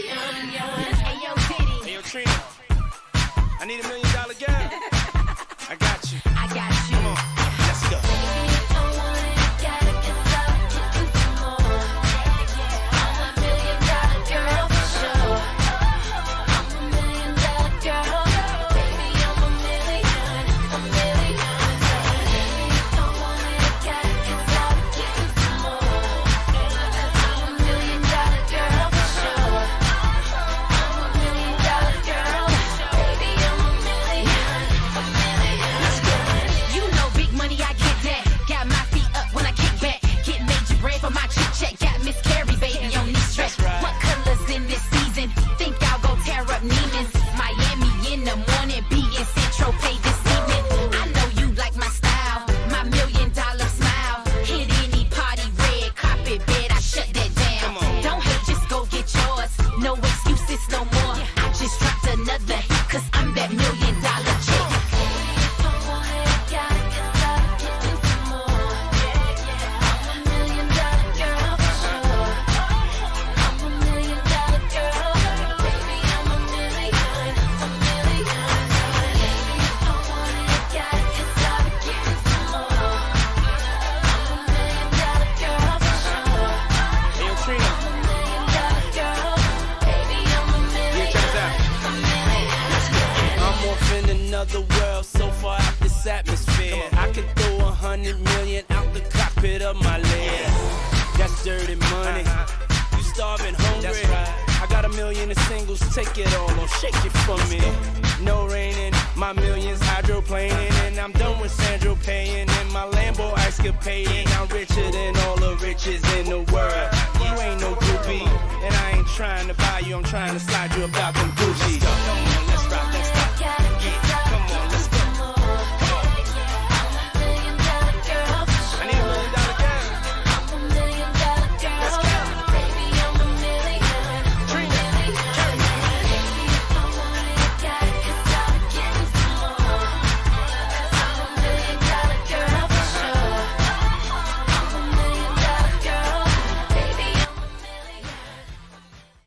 Hey yo, Diddy. Hey yo, Trina. I need $1 million girl. I got you. I got you. Come on, let's go. Another world so far out this atmosphere. I could throw 100 million out the cockpit of my lair. That's dirty money. You starving hungry. That's right. I got $1 million in singles. Take it all on, shake it for me. No raining, my millions hydroplaning, and I'm done with Sandro paying. And my Lambo escapading. I'm richer than all the riches in the world. You ain't no groupie, and I ain't trying to buy you. I'm trying to slide you about them Gucci.